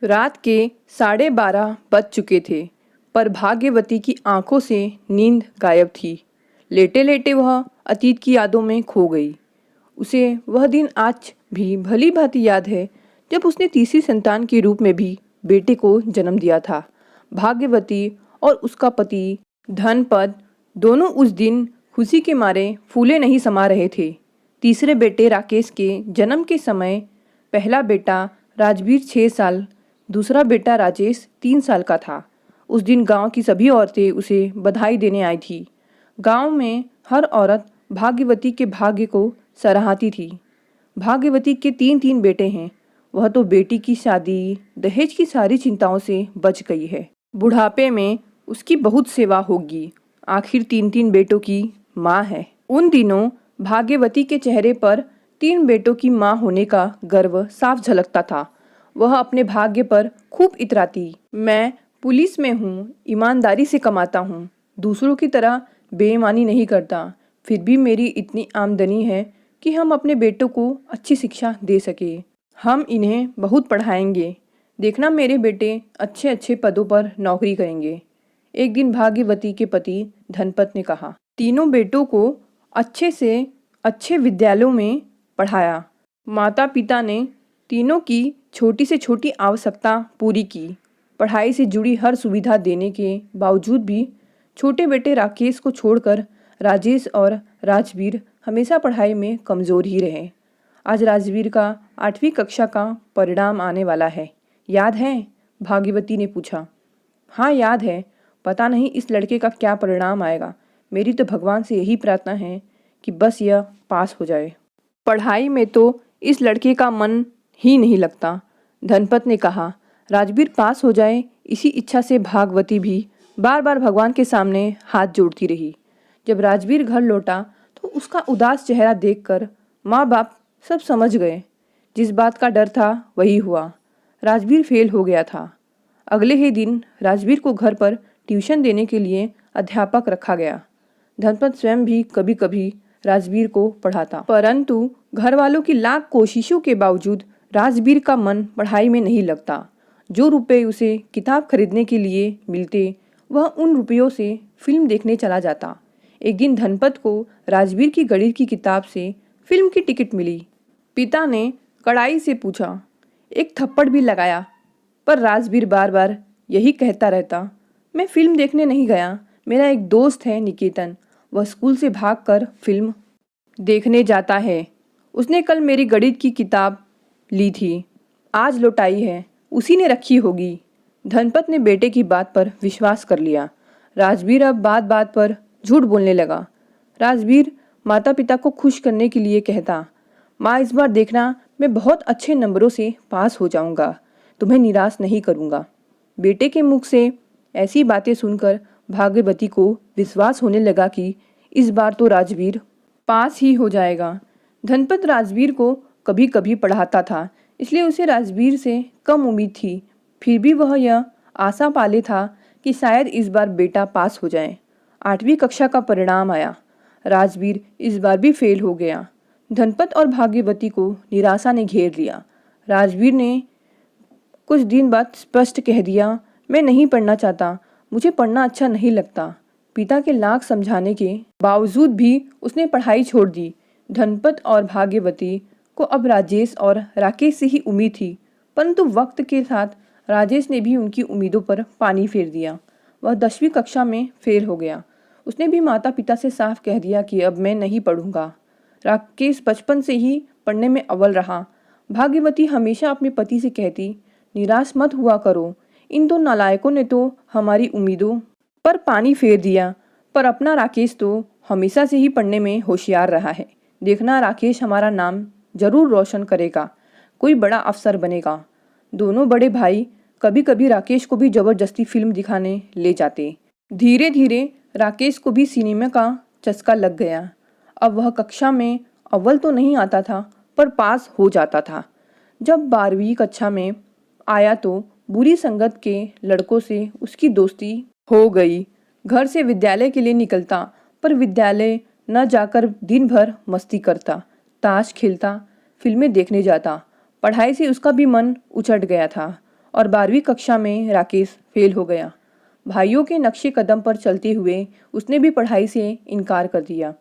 रात के 12:30 बज चुके थे, पर भाग्यवती की आंखों से नींद गायब थी। लेटे लेटे वह अतीत की यादों में खो गई। उसे वह दिन आज भी भली भांति याद है जब उसने तीसरी संतान के रूप में भी बेटे को जन्म दिया था। भाग्यवती और उसका पति धनपद दोनों उस दिन खुशी के मारे फूले नहीं समा रहे थे। तीसरे बेटे राकेश के जन्म के समय पहला बेटा राजवीर 6 साल, दूसरा बेटा राजेश 3 साल का था। उस दिन गांव की सभी औरतें उसे बधाई देने आई थी। गांव में हर औरत भाग्यवती के भाग्य को सराहती थी। भाग्यवती के 3 बेटे हैं। वह तो बेटी की शादी, दहेज की सारी चिंताओं से बच गई है। बुढ़ापे में उसकी बहुत सेवा होगी। आखिर 3 बेटों की माँ है। उन दिनों भाग्यवती के चेहरे पर 3 बेटों की माँ होने का गर्व साफ झलकता था। वह अपने भाग्य पर खूब इतराती। मैं पुलिस में हूँ, ईमानदारी से कमाता हूँ, दूसरों की तरह बेईमानी नहीं करता। फिर भी मेरी इतनी आमदनी है कि हम अपने बेटों को अच्छी शिक्षा दे सके। हम इन्हें बहुत पढ़ाएंगे। देखना मेरे बेटे अच्छे अच्छे पदों पर नौकरी करेंगे। एक दिन भाग्यवती के पति धनपत ने कहा। तीनों बेटों को अच्छे से अच्छे विद्यालयों में पढ़ाया। माता पिता ने तीनों की छोटी से छोटी आवश्यकता पूरी की। पढ़ाई से जुड़ी हर सुविधा देने के बावजूद भी छोटे बेटे राकेश को छोड़कर राजेश और राजवीर हमेशा पढ़ाई में कमज़ोर ही रहे। आज राजवीर का 8वीं कक्षा का परिणाम आने वाला है, याद है? भाग्यवती ने पूछा। हाँ याद है। पता नहीं इस लड़के का क्या परिणाम आएगा। मेरी तो भगवान से यही प्रार्थना है कि बस यह पास हो जाए। पढ़ाई में तो इस लड़के का मन ही नहीं लगता, धनपत ने कहा। राजवीर पास हो जाए, इसी इच्छा से भाग्यवती भी बार बार भगवान के सामने हाथ जोड़ती रही। जब राजवीर घर लौटा तो उसका उदास चेहरा देखकर माँ बाप सब समझ गए। जिस बात का डर था वही हुआ। राजवीर फेल हो गया था। अगले ही दिन राजवीर को घर पर ट्यूशन देने के लिए अध्यापक रखा गया। धनपत स्वयं भी कभी कभी राजवीर को पढ़ाता, परंतु घर वालों की लाख कोशिशों के बावजूद राजवीर का मन पढ़ाई में नहीं लगता। जो रुपए उसे किताब खरीदने के लिए मिलते, वह उन रुपयों से फिल्म देखने चला जाता। एक दिन धनपत को राजवीर की गणित की किताब से फिल्म की टिकट मिली। पिता ने कड़ाई से पूछा, एक थप्पड़ भी लगाया, पर राजवीर बार बार यही कहता रहता, मैं फिल्म देखने नहीं गया। मेरा एक दोस्त है निकेतन, वह स्कूल से भागकर फिल्म देखने जाता है। उसने कल मेरी गणित की किताब ली थी, आज लौटाई है, उसी ने रखी होगी। धनपत ने बेटे की बात पर विश्वास कर लिया। राजवीर अब बात बात पर झूठ बोलने लगा। राजवीर माता पिता को खुश करने के लिए कहता, माँ इस बार देखना मैं बहुत अच्छे नंबरों से पास हो जाऊंगा, तुम्हें निराश नहीं करूंगा। बेटे के मुख से ऐसी बातें सुनकर भाग्यवती को विश्वास होने लगा कि इस बार तो राजवीर पास ही हो जाएगा। धनपत राजवीर को कभी कभी पढ़ाता था, इसलिए उसे राजवीर से कम उम्मीद थी। फिर भी वह यह आशा पाले था कि शायद इस बार बेटा पास हो जाए। 8वीं कक्षा का परिणाम आया। राजवीर इस बार भी फेल हो गया। धनपत और भाग्यवती को निराशा ने घेर लिया। राजवीर ने कुछ दिन बाद स्पष्ट कह दिया, मैं नहीं पढ़ना चाहता, मुझे पढ़ना अच्छा नहीं लगता। पिता के लाख समझाने के बावजूद भी उसने पढ़ाई छोड़ दी। धनपत और भाग्यवती को अब राजेश और राकेश से ही उम्मीद थी, परंतु वक्त के साथ राजेश ने भी उनकी उम्मीदों पर पानी फेर दिया। वह 10वीं कक्षा में फेल हो गया। उसने भी माता पिता से साफ कह दिया कि अब मैं नहीं पढ़ूंगा। राकेश बचपन से ही पढ़ने में अव्वल रहा। भाग्यवती हमेशा अपने पति से कहती, निराश मत हुआ करो, इन दो नालायकों ने तो हमारी उम्मीदों पर पानी फेर दिया। पर अपना राकेश तो हमेशा से ही पढ़ने में होशियार रहा है। देखना राकेश हमारा नाम जरूर रोशन करेगा, कोई बड़ा अफसर बनेगा। दोनों बड़े भाई कभी कभी राकेश को भी जबरदस्ती फिल्म दिखाने ले जाते। धीरे धीरे राकेश को भी सिनेमा का चस्का लग गया। अब वह कक्षा में अव्वल तो नहीं आता था, पर पास हो जाता था। जब 12वीं कक्षा में आया तो बुरी संगत के लड़कों से उसकी दोस्ती हो गई। घर से विद्यालय के लिए निकलता, पर विद्यालय न जाकर दिन भर मस्ती करता, ताश खेलता, फिल्में देखने जाता। पढ़ाई से उसका भी मन उचट गया था और 12वीं कक्षा में राकेश फेल हो गया। भाइयों के नक्शे कदम पर चलते हुए उसने भी पढ़ाई से इनकार कर दिया।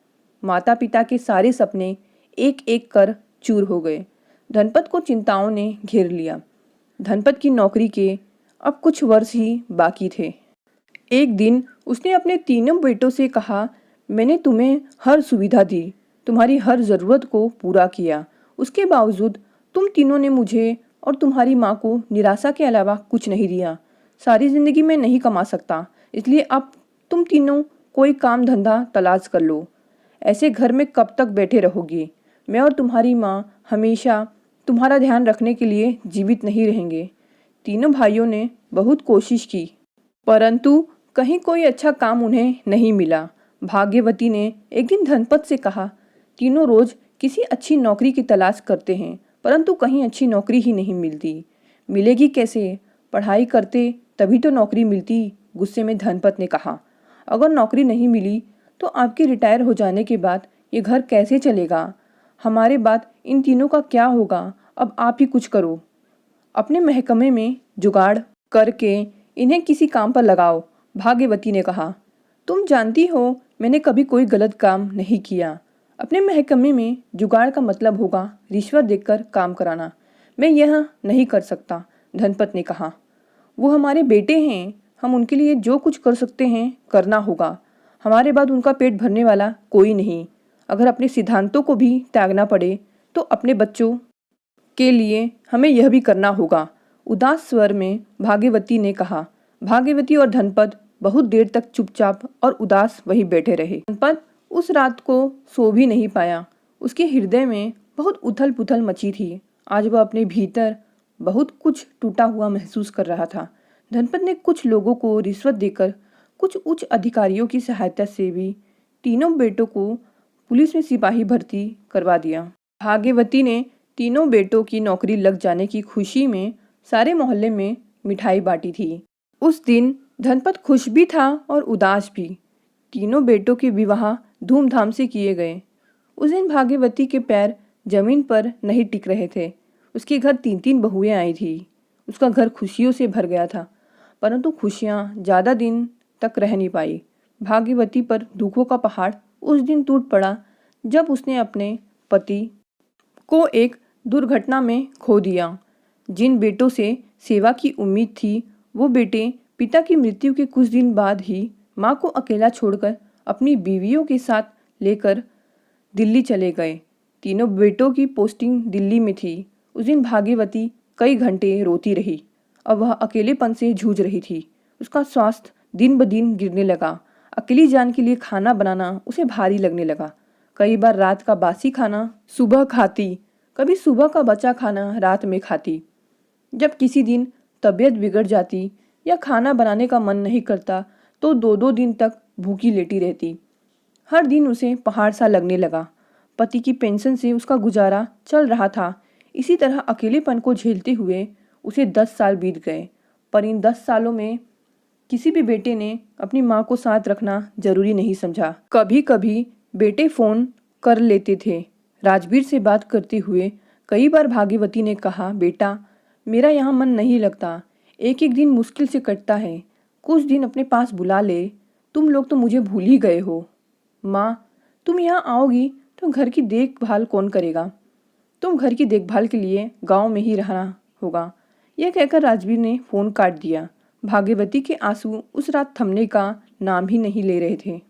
माता पिता के सारे सपने एक एक कर चूर हो गए। धनपत को चिंताओं ने घेर लिया। धनपत की नौकरी के अब कुछ वर्ष ही बाकी थे। एक दिन उसने अपने तीनों बेटों से कहा, मैंने तुम्हें हर सुविधा दी, तुम्हारी हर ज़रूरत को पूरा किया, उसके बावजूद तुम तीनों ने मुझे और तुम्हारी माँ को निराशा के अलावा कुछ नहीं दिया। सारी ज़िंदगी में नहीं कमा सकता, इसलिए अब तुम तीनों कोई काम धंधा तलाश कर लो। ऐसे घर में कब तक बैठे रहोगे? मैं और तुम्हारी माँ हमेशा तुम्हारा ध्यान रखने के लिए जीवित नहीं रहेंगे। तीनों भाइयों ने बहुत कोशिश की, परंतु कहीं कोई अच्छा काम उन्हें नहीं मिला। भाग्यवती ने एक दिन धनपत से कहा, तीनों रोज किसी अच्छी नौकरी की तलाश करते हैं, परंतु कहीं अच्छी नौकरी ही नहीं मिलती। मिलेगी कैसे? पढ़ाई करते तभी तो नौकरी मिलती। गुस्से में धनपत ने कहा, अगर नौकरी नहीं मिली तो आपके रिटायर हो जाने के बाद ये घर कैसे चलेगा? हमारे बाद इन तीनों का क्या होगा? अब आप ही कुछ करो। अपने महकमे में जुगाड़ करके इन्हें किसी काम पर लगाओ। भाग्यवती ने कहा, तुम जानती हो मैंने कभी कोई गलत काम नहीं किया। अपने महकमे में जुगाड़ का मतलब होगा रिश्वत देकर काम कराना। मैं यह नहीं कर सकता। धनपत ने कहा, वो हमारे बेटे हैं, हम उनके लिए जो कुछ कर सकते हैं करना होगा। हमारे बाद उनका पेट भरने वाला कोई नहीं। अगर अपने सिद्धांतों को भी त्यागना पड़े तो अपने बच्चों के लिए हमें यह भी करना होगा। उदास स्वर में भाग्यवती ने कहा। भाग्यवती और धनपत बहुत देर तक चुपचाप और उदास वहीं बैठे रहे। धनपत उस रात को सो भी नहीं पाया। उसके हृदय में बहुत उथल पुथल मची थी। आज वह अपने भीतर बहुत कुछ टूटा हुआ महसूस कर रहा था। धनपत ने कुछ लोगों को रिश्वत देकर, कुछ उच्च अधिकारियों की सहायता से भी तीनों बेटों को पुलिस में सिपाही भर्ती करवा दिया। भाग्यवती ने तीनों बेटों की नौकरी लग जाने की खुशी में सारे मोहल्ले में मिठाई बांटी थी। उस दिन धनपत खुश भी था और उदास भी। तीनों बेटों के विवाह धूमधाम से किए गए। उस दिन भाग्यवती के पैर जमीन पर नहीं टिक रहे थे। उसके घर 3-3 बहुएं आई थी। उसका घर खुशियों से भर गया था, परंतु खुशियाँ ज़्यादा दिन तक रह नहीं पाई। भाग्यवती पर दुखों का पहाड़ उस दिन टूट पड़ा जब उसने अपने पति को एक दुर्घटना में खो दिया। जिन बेटों से सेवा की उम्मीद थी, वो बेटे पिता की मृत्यु के कुछ दिन बाद ही माँ को अकेला छोड़कर अपनी बीवियों के साथ लेकर दिल्ली चले गए। तीनों बेटों की पोस्टिंग दिल्ली में थी। उस दिन भाग्यवती कई घंटे रोती रही। अब वह अकेलेपन से जूझ रही थी। उसका स्वास्थ्य दिन ब दिन गिरने लगा। अकेली जान के लिए खाना बनाना उसे भारी लगने लगा। कई बार रात का बासी खाना सुबह खाती, कभी सुबह का बचा खाना रात में खाती। जब किसी दिन तबीयत बिगड़ जाती या खाना बनाने का मन नहीं करता तो 2-2 दिन तक भूखी लेटी रहती। हर दिन उसे पहाड़ सा लगने लगा। पति की पेंशन से उसका गुजारा चल रहा था। इसी तरह अकेलेपन को झेलते हुए उसे 10 साल बीत गए। पर इन 10 सालों में किसी भी बेटे ने अपनी माँ को साथ रखना जरूरी नहीं समझा। कभी कभी बेटे फ़ोन कर लेते थे। राजवीर से बात करते हुए कई बार भाग्यवती ने कहा, बेटा मेरा यहाँ मन नहीं लगता, एक एक दिन मुश्किल से कटता है, कुछ दिन अपने पास बुला ले, तुम लोग तो मुझे भूल ही गए हो। माँ तुम यहाँ आओगी तो घर की देखभाल कौन करेगा? तुम घर की देखभाल के लिए गांव में ही रहना होगा। यह कहकर राजवीर ने फ़ोन काट दिया। भाग्यवती के आंसू उस रात थमने का नाम ही नहीं ले रहे थे।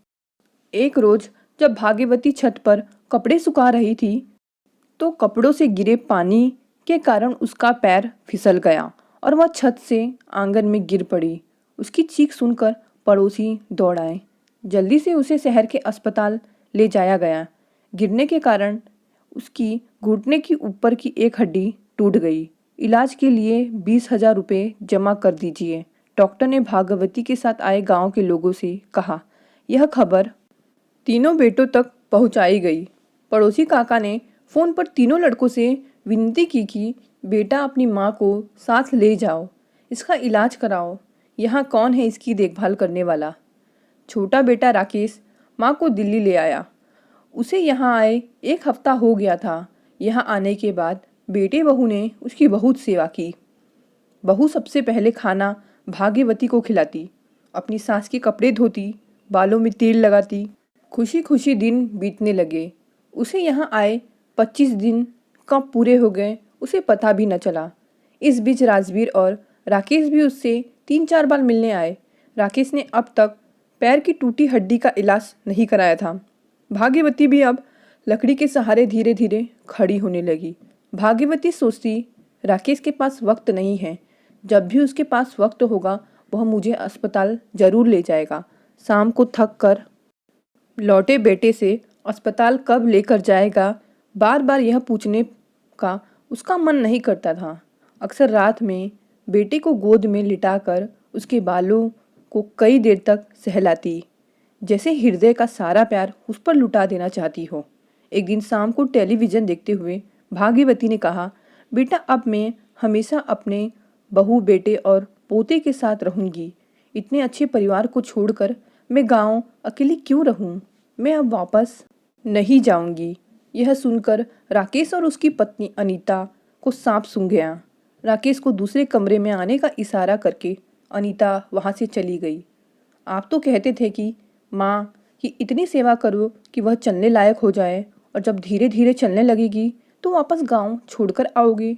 एक रोज जब भाग्यवती छत पर कपड़े सुखा रही थी तो कपड़ों से गिरे पानी के कारण उसका पैर फिसल गया और वह छत से आंगन में गिर पड़ी। उसकी चीख सुनकर पड़ोसी दौड़ आए। जल्दी से उसे शहर के अस्पताल ले जाया गया। गिरने के कारण उसकी घुटने की ऊपर की एक हड्डी टूट गई। इलाज के लिए 20,000 रुपये जमा कर दीजिए, डॉक्टर ने भाग्यवती के साथ आए गांव के लोगों से कहा। यह खबर तीनों बेटों तक पहुंचाई गई। पड़ोसी काका ने फ़ोन पर तीनों लड़कों से विनती की कि बेटा अपनी माँ को साथ ले जाओ, इसका इलाज कराओ। यहाँ कौन है इसकी देखभाल करने वाला? छोटा बेटा राकेश माँ को दिल्ली ले आया। उसे यहाँ आए 1 हफ्ता हो गया था। यहाँ आने के बाद बेटे बहू ने उसकी बहुत सेवा की। बहू सबसे पहले खाना भाग्यवती को खिलाती, अपनी सास के कपड़े धोती, बालों में तेल लगाती। खुशी खुशी दिन बीतने लगे। उसे यहाँ आए 25 दिन कब पूरे हो गए उसे पता भी न चला। इस बीच राजवीर और राकेश भी उससे 3-4 बार मिलने आए। राकेश ने अब तक पैर की टूटी हड्डी का इलाज नहीं कराया था। भाग्यवती भी अब लकड़ी के सहारे धीरे धीरे खड़ी होने लगी। भाग्यवती सोचती, राकेश के पास वक्त नहीं है, जब भी उसके पास वक्त होगा वह मुझे अस्पताल जरूर ले जाएगा। शाम को थक कर लौटे बेटे से अस्पताल कब लेकर जाएगा, बार बार यह पूछने का उसका मन नहीं करता था। अक्सर रात में बेटे को गोद में लिटाकर उसके बालों को कई देर तक सहलाती, जैसे हृदय का सारा प्यार उस पर लुटा देना चाहती हो। एक दिन शाम को टेलीविज़न देखते हुए भाग्यवती ने कहा, बेटा अब मैं हमेशा अपने बहू बेटे और पोते के साथ रहूंगी। इतने अच्छे परिवार को छोड़कर मैं गांव अकेली क्यों रहूं? मैं अब वापस नहीं जाऊंगी। यह सुनकर राकेश और उसकी पत्नी अनीता को सांप सूंघ गया। राकेश को दूसरे कमरे में आने का इशारा करके अनीता वहां से चली गई। आप तो कहते थे कि माँ की इतनी सेवा करो कि वह चलने लायक हो जाए, और जब धीरे धीरे चलने लगेगी तो वापस गांव छोड़कर आओगे।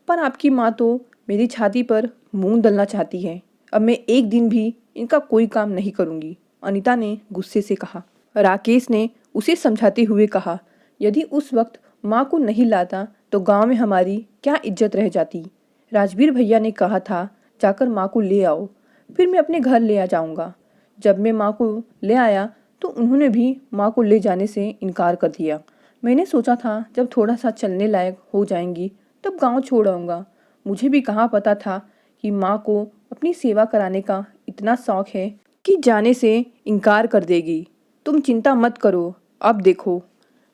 पर आपकी माँ तो मेरी छाती पर मूंग दलना चाहती है। अब मैं एक दिन भी इनका कोई काम नहीं करूँगी, अनीता ने गुस्से से कहा। राकेश ने उसे समझाते हुए कहा, यदि उस वक्त माँ को नहीं लाता तो गांव में हमारी क्या इज्जत रह जाती। राजवीर भैया ने कहा था जाकर माँ को ले आओ, फिर मैं अपने घर ले आ जाऊँगा। जब मैं माँ को ले आया तो उन्होंने भी माँ को ले जाने से इनकार कर दिया। मैंने सोचा था जब थोड़ा सा चलने लायक हो जाएंगी तब गांव छोड़ आऊँगा। मुझे भी कहाँ पता था कि माँ को अपनी सेवा कराने का इतना शौक है कि जाने से इनकार कर देगी। तुम चिंता मत करो, अब देखो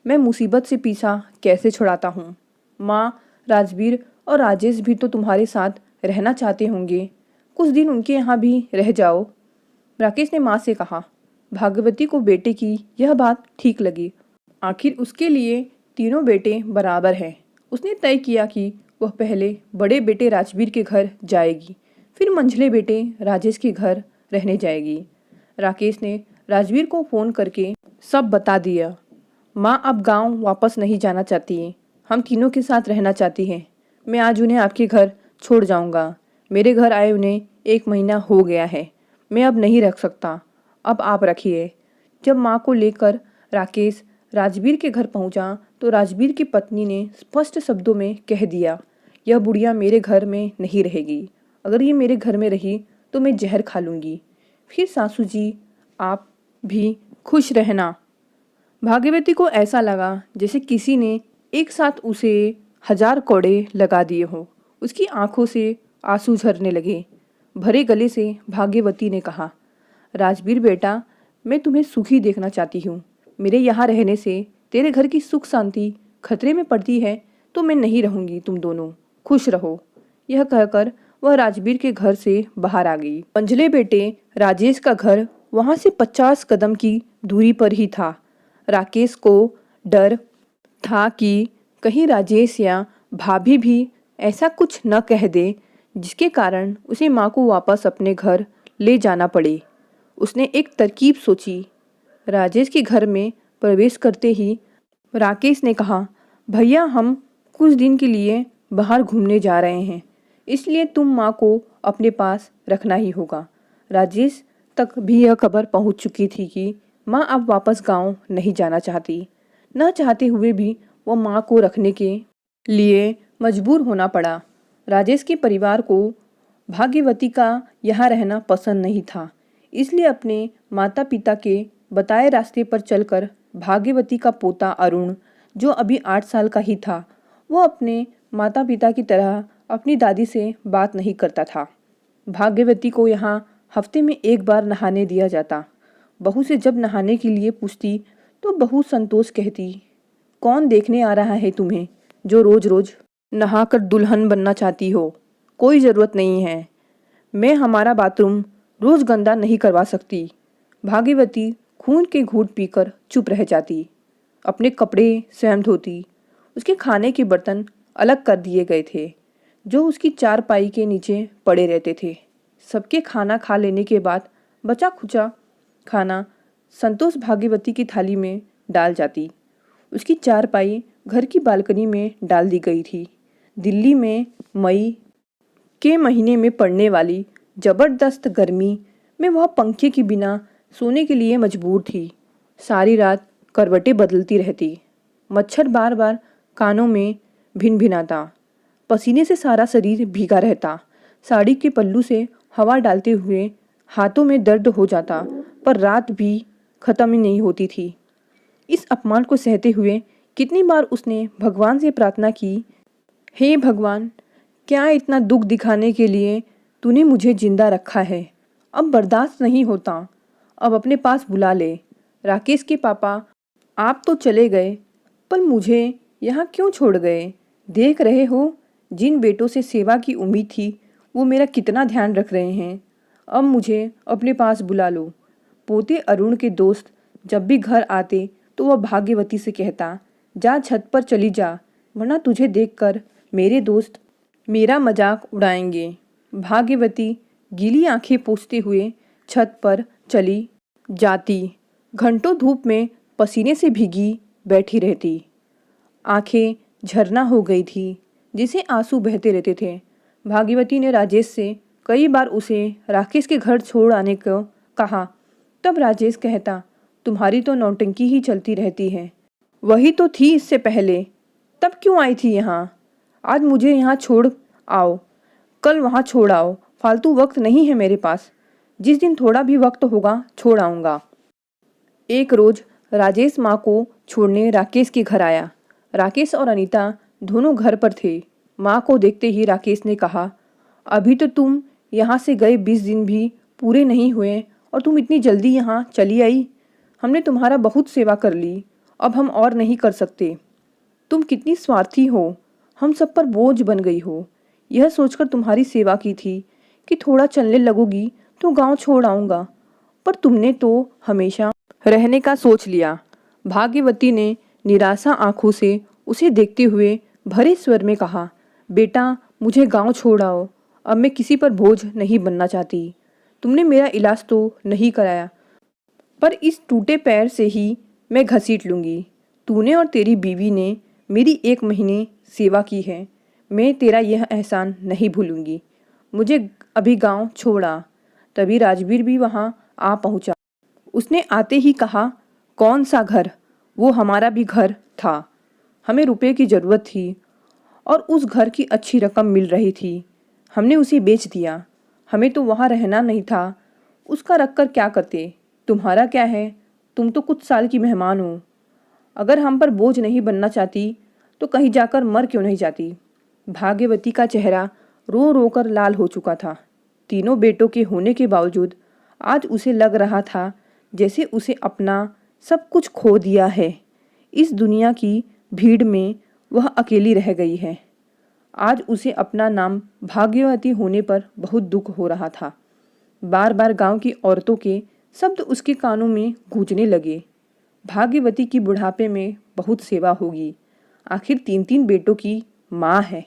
मैं मुसीबत से पीछा कैसे छुड़ाता हूँ। माँ, राजवीर और राजेश भी तो तुम्हारे साथ रहना चाहते होंगे, कुछ दिन उनके यहाँ भी रह जाओ, राकेश ने माँ से कहा। भाग्यवती को बेटे की यह बात ठीक लगी। आखिर उसके लिए तीनों बेटे बराबर हैं। उसने तय किया कि वह पहले बड़े बेटे राजवीर के घर जाएगी, फिर मंझले बेटे राजेश के घर रहने जाएगी। राकेश ने राजवीर को फ़ोन करके सब बता दिया। माँ अब गांव वापस नहीं जाना चाहती है, हम तीनों के साथ रहना चाहती है। मैं आज उन्हें आपके घर छोड़ जाऊंगा। मेरे घर आए उन्हें 1 महीना हो गया है, मैं अब नहीं रख सकता, अब आप रखिए। जब माँ को लेकर राकेश राजवीर के घर पहुंचा तो राजवीर की पत्नी ने स्पष्ट शब्दों में कह दिया, यह बुढ़िया मेरे घर में नहीं रहेगी। अगर ये मेरे घर में रही तो मैं जहर खा लूँगी। फिर सासू जी आप भी खुश रहना। भाग्यवती को ऐसा लगा जैसे किसी ने एक साथ उसे 1000 कोड़े लगा दिए हो। उसकी आंखों से आंसू झरने लगे। भरे गले से भाग्यवती ने कहा, राजवीर बेटा, मैं तुम्हें सुखी देखना चाहती हूँ। मेरे यहाँ रहने से तेरे घर की सुख शांति खतरे में पड़ती है तो मैं नहीं रहूँगी। तुम दोनों खुश रहो। यह कहकर वह राजवीर के घर से बाहर आ गई। मंझले बेटे राजेश का घर वहाँ से 50 कदम की दूरी पर ही था। राकेश को डर था कि कहीं राजेश या भाभी भी ऐसा कुछ न कह दे जिसके कारण उसे माँ को वापस अपने घर ले जाना पड़े। उसने एक तरकीब सोची। राजेश के घर में प्रवेश करते ही राकेश ने कहा, भैया हम कुछ दिन के लिए बाहर घूमने जा रहे हैं, इसलिए तुम माँ को अपने पास रखना ही होगा। राजेश तक भी यह खबर पहुंच चुकी थी कि माँ अब वापस गांव नहीं जाना चाहती। न चाहते हुए भी वह माँ को रखने के लिए मजबूर होना पड़ा। राजेश के परिवार को भाग्यवती का यहाँ रहना पसंद नहीं था, इसलिए अपने माता पिता के बताए रास्ते पर चलकर भाग्यवती का पोता अरुण, जो अभी 8 साल का ही था, वो अपने माता पिता की तरह अपनी दादी से बात नहीं करता था। भाग्यवती को यहाँ हफ्ते में 1 बार नहाने दिया जाता। बहू से जब नहाने के लिए पूछती तो बहू संतोष कहती, कौन देखने आ रहा है तुम्हें जो रोज रोज नहाकर दुल्हन बनना चाहती हो? कोई ज़रूरत नहीं है, मैं हमारा बाथरूम रोज़ गंदा नहीं करवा सकती। भाग्यवती खून के घूंट पीकर चुप रह जाती। अपने कपड़े स्वयं धोती। उसके खाने के बर्तन अलग कर दिए गए थे। जो उसकी चारपाई के नीचे पड़े रहते थे। सबके खाना खा लेने के बाद बचा खुचा खाना संतोष भाग्यवती की थाली में डाल जाती। उसकी चारपाई घर की बालकनी में डाल दी गई थी। दिल्ली में मई के महीने में पड़ने वाली जबरदस्त गर्मी में वह पंखे के बिना सोने के लिए मजबूर थी। सारी रात करवटें बदलती रहती। मच्छर बार बार कानों में भिनभिनाता। पसीने से सारा शरीर भीगा रहता। साड़ी के पल्लू से हवा डालते हुए हाथों में दर्द हो जाता, पर रात भी खत्म ही नहीं होती थी। इस अपमान को सहते हुए कितनी बार उसने भगवान से प्रार्थना की, हे भगवान, क्या इतना दुख दिखाने के लिए तूने मुझे जिंदा रखा है? अब बर्दाश्त नहीं होता, अब अपने पास बुला ले। राकेश के पापा आप तो चले गए, पर मुझे यहाँ क्यों छोड़ गए? देख रहे हो, जिन बेटों से सेवा की उम्मीद थी वो मेरा कितना ध्यान रख रहे हैं। अब मुझे अपने पास बुला लो। पोते अरुण के दोस्त जब भी घर आते तो वह भाग्यवती से कहता, जा छत पर चली जा, वरना तुझे देखकर मेरे दोस्त मेरा मजाक उड़ाएंगे। भाग्यवती गीली आंखें पोंछते हुए छत पर चली जाती। घंटों धूप में पसीने से भीगी बैठी रहती। आंखें झरना हो गई थी, जिसे आंसू बहते रहते थे। भाग्यवती ने राजेश से कई बार उसे राकेश के घर छोड़ आने को कहा। तब राजेश कहता, तुम्हारी तो नौटंकी ही चलती रहती है। वही तो थी इससे पहले, तब क्यों आई थी यहाँ? आज मुझे यहाँ छोड़ आओ, कल वहाँ छोड़ आओ। फालतू वक्त नहीं है मेरे पास। जिस दिन थोड़ा भी वक्त होगा छोड़ आऊँगा। एक रोज राजेश माँ को छोड़ने राकेश के घर आया। राकेश और अनीता दोनों घर पर थे। माँ को देखते ही राकेश ने कहा, अभी तो तुम यहाँ से गए 20 दिन भी पूरे नहीं हुए और तुम इतनी जल्दी यहाँ चली आई। हमने तुम्हारा बहुत सेवा कर ली, अब हम और नहीं कर सकते। तुम कितनी स्वार्थी हो, हम सब पर बोझ बन गई हो। यह सोचकर तुम्हारी सेवा की थी कि थोड़ा चलने लगोगी तो गांव छोड़ आऊँगा, पर तुमने तो हमेशा रहने का सोच लिया। भाग्यवती ने निराशा आंखों से उसे देखते हुए भरे स्वर में कहा, बेटा मुझे गांव छोड़ आओ, अब मैं किसी पर बोझ नहीं बनना चाहती। तुमने मेरा इलाज तो नहीं कराया, पर इस टूटे पैर से ही मैं घसीट लूँगी। तूने और तेरी बीवी ने मेरी 1 महीने सेवा की है, मैं तेरा यह एहसान नहीं भूलूंगी। मुझे अभी गांव छोड़ा। तभी राजवीर भी वहाँ आ पहुँचा। उसने आते ही कहा, कौन सा घर? वो हमारा भी घर था। हमें रुपए की ज़रूरत थी और उस घर की अच्छी रकम मिल रही थी। हमने उसे बेच दिया। हमें तो वहाँ रहना नहीं था, उसका रख कर क्या करते? तुम्हारा क्या है, तुम तो कुछ साल की मेहमान हो। अगर हम पर बोझ नहीं बनना चाहती तो कहीं जाकर मर क्यों नहीं जाती? भाग्यवती का चेहरा रो रो कर लाल हो चुका था। तीनों बेटों के होने के बावजूद आज उसे लग रहा था जैसे उसे अपना सब कुछ खो दिया है। इस दुनिया की भीड़ में वह अकेली रह गई है। आज उसे अपना नाम भाग्यवती होने पर बहुत दुख हो रहा था। बार बार गांव की औरतों के शब्द उसके कानों में गूंजने लगे। भाग्यवती की बुढ़ापे में बहुत सेवा होगी, आखिर 3-3 बेटों की माँ है।